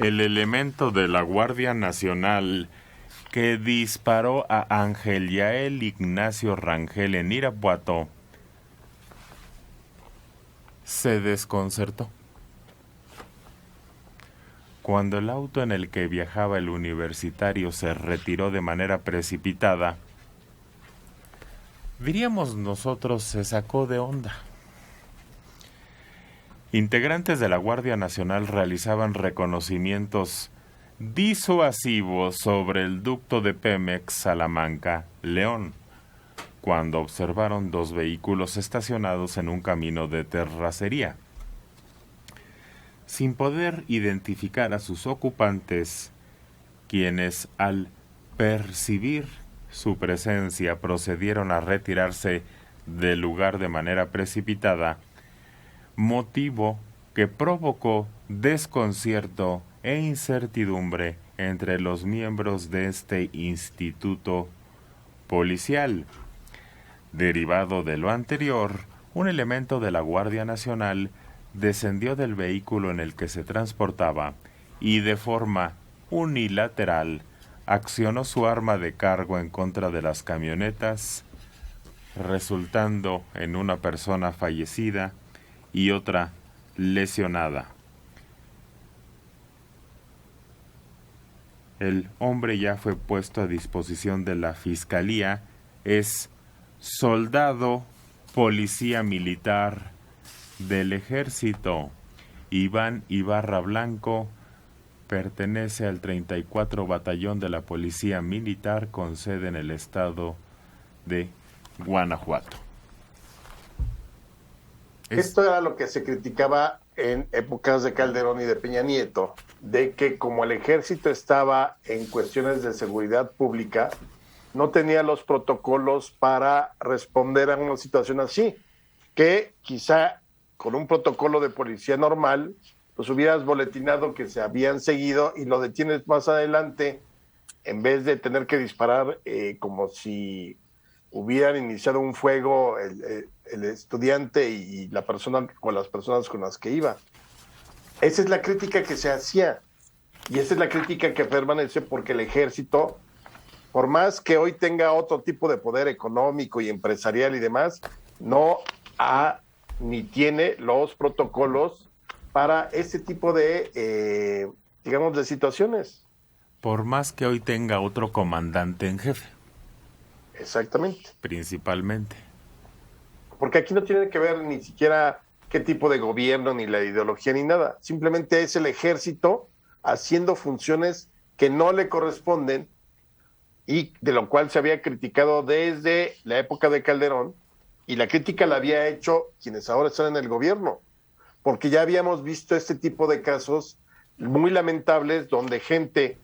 El elemento de la Guardia Nacional que disparó a Ángel Yael Ignacio Rangel en Irapuato se desconcertó. Cuando el auto en el que viajaba el universitario se retiró de manera precipitada, diríamos nosotros, se sacó de onda. Integrantes de la Guardia Nacional realizaban reconocimientos disuasivos sobre el ducto de Pemex Salamanca-León, cuando observaron dos vehículos estacionados en un camino de terracería. Sin poder identificar a sus ocupantes, quienes al percibir su presencia procedieron a retirarse del lugar de manera precipitada, motivo que provocó desconcierto e incertidumbre entre los miembros de este instituto policial. Derivado de lo anterior, un elemento de la Guardia Nacional descendió del vehículo en el que se transportaba y de forma unilateral accionó su arma de cargo en contra de las camionetas, resultando en una persona fallecida y otra lesionada. El hombre ya fue puesto a disposición de la Fiscalía, es soldado, policía militar del Ejército. Iván Ibarra Blanco pertenece al 34 Batallón de la Policía Militar con sede en el estado de Guanajuato. Esto era lo que se criticaba en épocas de Calderón y de Peña Nieto, de que como el ejército estaba en cuestiones de seguridad pública, no tenía los protocolos para responder a una situación así, que quizá con un protocolo de policía normal, pues hubieras boletinado que se habían seguido y lo detienes más adelante, en vez de tener que disparar como si hubieran iniciado un fuego el estudiante y la persona con las personas con las que iba. Esa es la crítica que se hacía y esa es la crítica que permanece porque el ejército, por más que hoy tenga otro tipo de poder económico y empresarial y demás, no ha ni tiene los protocolos para ese tipo de, digamos, de situaciones. Por más que hoy tenga otro comandante en jefe. Exactamente. Principalmente. Porque aquí no tiene que ver ni siquiera qué tipo de gobierno, ni la ideología, ni nada. Simplemente es el ejército haciendo funciones que no le corresponden y de lo cual se había criticado desde la época de Calderón, y la crítica la había hecho quienes ahora están en el gobierno, porque ya habíamos visto este tipo de casos muy lamentables donde gente,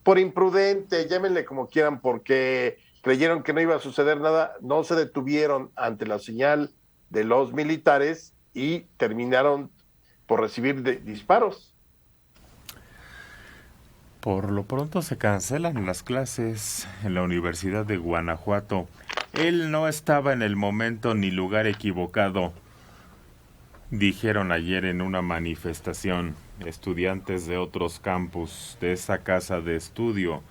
por imprudente, llámenle como quieran, porque creyeron que no iba a suceder nada, no se detuvieron ante la señal de los militares y terminaron por recibir disparos. Por lo pronto se cancelan las clases en la Universidad de Guanajuato. Él no estaba en el momento ni lugar equivocado, dijeron ayer en una manifestación estudiantes de otros campus de esa casa de estudio.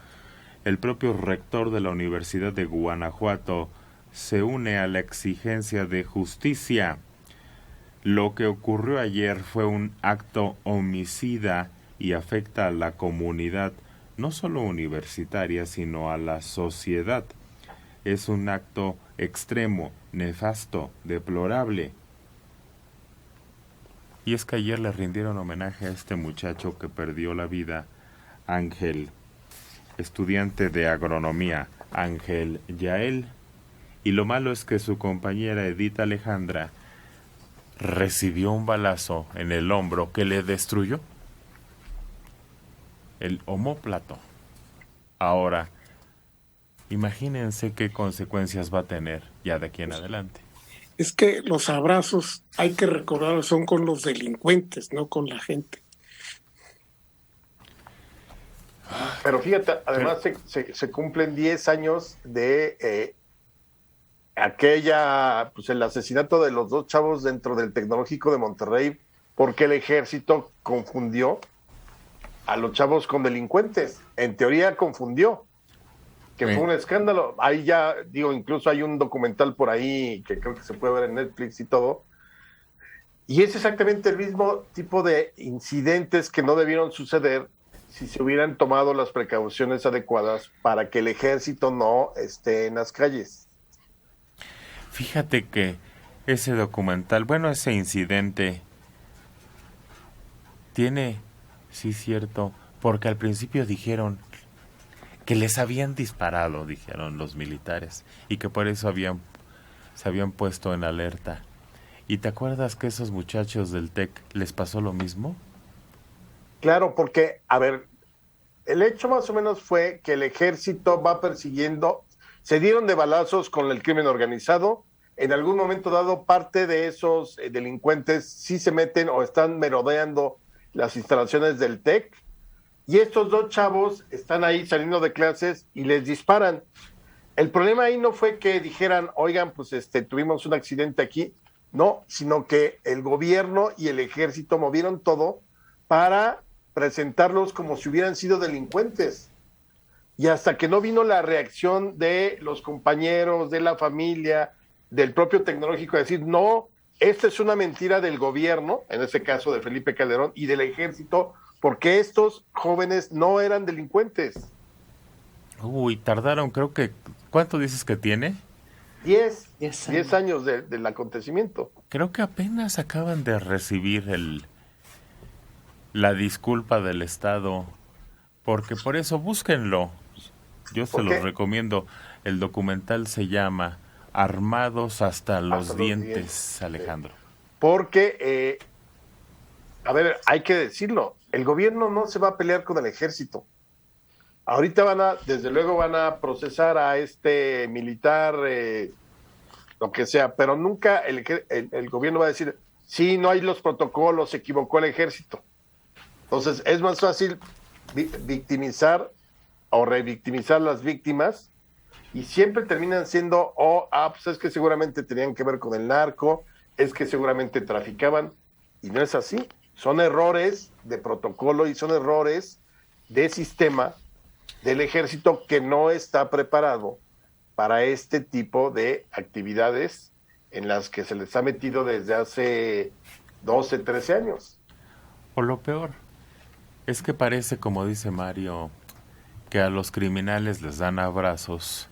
El propio rector de la Universidad de Guanajuato se une a la exigencia de justicia. Lo que ocurrió ayer fue un acto homicida y afecta a la comunidad, no solo universitaria, sino a la sociedad. Es un acto extremo, nefasto, deplorable. Y es que ayer le rindieron homenaje a este muchacho que perdió la vida, Ángel, estudiante de agronomía, Ángel Yael. Y lo malo es que su compañera Edith Alejandra recibió un balazo en el hombro que le destruyó el omóplato. Ahora, imagínense qué consecuencias va a tener ya de aquí en adelante. Es que los abrazos, hay que recordar, son con los delincuentes, no con la gente. Pero fíjate, además se cumplen 10 años de pues el asesinato de los dos chavos dentro del Tecnológico de Monterrey, porque el ejército confundió a los chavos con delincuentes. En teoría confundió, que fue un escándalo. Ahí ya, digo, incluso hay un documental por ahí que creo que se puede ver en Netflix y todo. Y es exactamente el mismo tipo de incidentes que no debieron suceder si se hubieran tomado las precauciones adecuadas para que el ejército no esté en las calles. Fíjate que ese documental, bueno, ese incidente tiene, sí, cierto, porque al principio dijeron que les habían disparado, dijeron los militares, y que por eso se habían puesto en alerta. ¿Y te acuerdas que esos muchachos del TEC les pasó lo mismo? Claro, porque, a ver, el hecho más o menos fue que el ejército va persiguiendo, se dieron de balazos con el crimen organizado, en algún momento dado parte de esos delincuentes sí se meten o están merodeando las instalaciones del TEC, y estos dos chavos están ahí saliendo de clases y les disparan. El problema ahí no fue que dijeran, oigan, pues tuvimos un accidente aquí, no, sino que el gobierno y el ejército movieron todo para presentarlos como si hubieran sido delincuentes. Y hasta que no vino la reacción de los compañeros, de la familia, del propio tecnológico, a decir, no, esta es una mentira del gobierno, en este caso de Felipe Calderón, y del ejército, porque estos jóvenes no eran delincuentes. Uy, tardaron, creo que... ¿Cuánto dices que tiene? 10 años del acontecimiento. Creo que apenas acaban de recibir la disculpa del Estado, porque por eso búsquenlo. Yo se los recomiendo. El documental se llama Armados hasta los dientes, Alejandro. Porque, a ver, hay que decirlo, el gobierno no se va a pelear con el ejército. Ahorita desde luego van a procesar a este militar, lo que sea, pero nunca el gobierno va a decir, sí, no hay los protocolos, se equivocó el ejército. Entonces es más fácil victimizar o revictimizar las víctimas, y siempre terminan siendo, pues es que seguramente tenían que ver con el narco, es que seguramente traficaban, y no es así. Son errores de protocolo y son errores de sistema del ejército que no está preparado para este tipo de actividades en las que se les ha metido desde hace 12, 13 años. O lo peor, es que parece, como dice Mario, que a los criminales les dan abrazos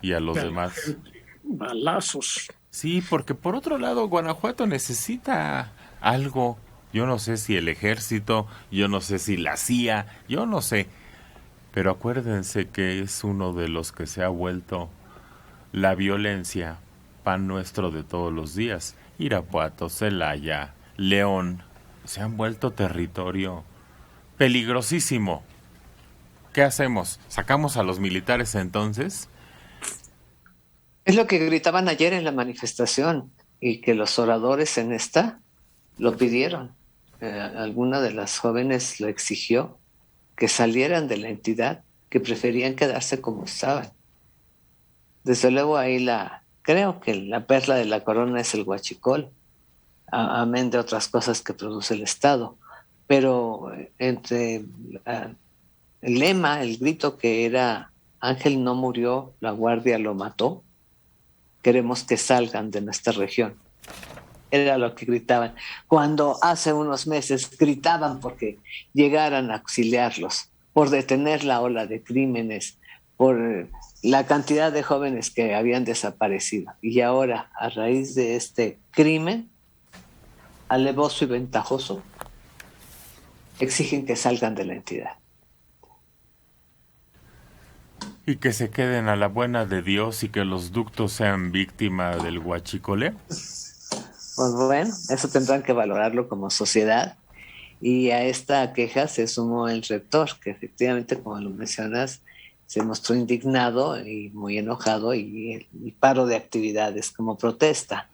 y a los demás balazos. Sí, porque por otro lado Guanajuato necesita algo. Yo no sé si el ejército, yo no sé si la CIA, yo no sé. Pero acuérdense que es uno de los que se ha vuelto la violencia, pan nuestro de todos los días. Irapuato, Celaya, León, se han vuelto territorio peligrosísimo. ¿Qué hacemos? ¿Sacamos a los militares entonces? Es lo que gritaban ayer en la manifestación, y que los oradores en esta lo pidieron. Alguna de las jóvenes lo exigió, que salieran de la entidad, que preferían quedarse como estaban. Desde luego ahí creo que la perla de la corona es el huachicol, amén de otras cosas que produce el Estado. Pero entre el lema, el grito que era Ángel no murió, la guardia lo mató, queremos que salgan de nuestra región. Era lo que gritaban. Cuando hace unos meses gritaban porque llegaran a auxiliarlos, por detener la ola de crímenes, por la cantidad de jóvenes que habían desaparecido. Y ahora, a raíz de este crimen alevoso y ventajoso, exigen que salgan de la entidad. Y que se queden a la buena de Dios y que los ductos sean víctima del huachicoleo. Pues bueno, eso tendrán que valorarlo como sociedad. Y a esta queja se sumó el rector, que efectivamente, como lo mencionas, se mostró indignado y muy enojado, y paro de actividades como protesta.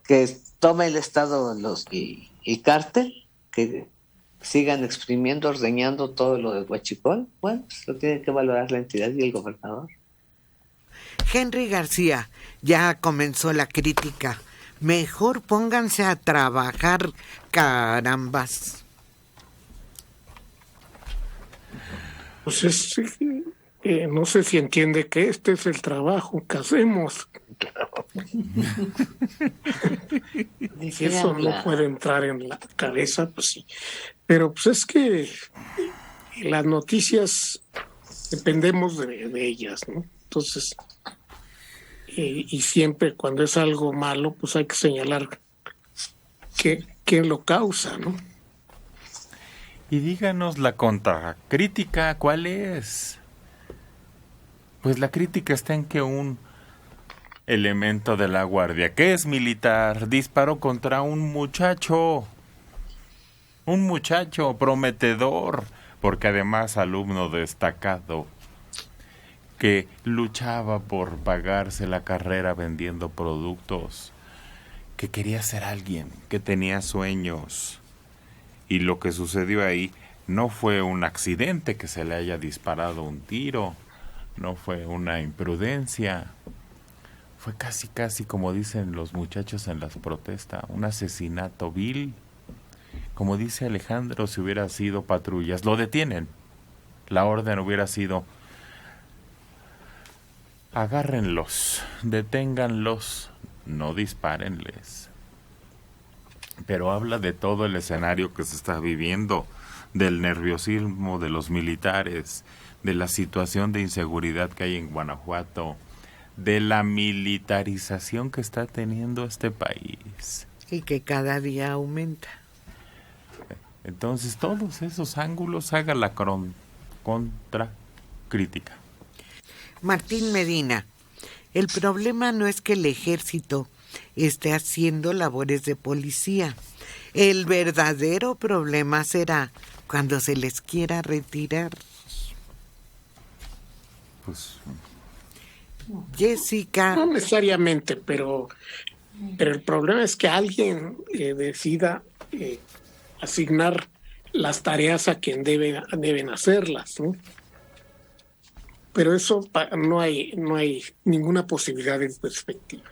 Que tome el Estado y cártel, que sigan exprimiendo, ordeñando todo lo de huachicol, bueno, pues lo tiene que valorar la entidad y el gobernador. Henry García, ya comenzó la crítica. Mejor pónganse a trabajar, carambas. Pues no sé si entiende que este es el trabajo que hacemos. Y eso no puede entrar en la cabeza, pues sí. Pero pues es que las noticias dependemos de ellas, ¿no? Entonces, y siempre cuando es algo malo, pues hay que señalar quién lo causa, ¿no? Y díganos la contracrítica, ¿cuál es? Pues la crítica está en que un elemento de la guardia, que es militar, disparó contra un muchacho prometedor, porque además alumno destacado, que luchaba por pagarse la carrera vendiendo productos, que quería ser alguien, que tenía sueños. Y lo que sucedió ahí no fue un accidente que se le haya disparado un tiro, no fue una imprudencia, fue casi como dicen los muchachos en las protestas, un asesinato vil. Como dice Alejandro, si hubiera sido patrullas, lo detienen. La orden hubiera sido: agárrenlos, deténganlos, no dispárenles. Pero habla de todo el escenario que se está viviendo, del nerviosismo de los militares, de la situación de inseguridad que hay en Guanajuato, de la militarización que está teniendo este país. Y que cada día aumenta. Entonces, todos esos ángulos haga la contracrítica. Martín Medina, el problema no es que el ejército esté haciendo labores de policía. El verdadero problema será cuando se les quiera retirar. Pues Jessica. No necesariamente, pero el problema es que alguien decida asignar las tareas a quien deben hacerlas, ¿no? Pero eso no hay ninguna posibilidad en perspectiva.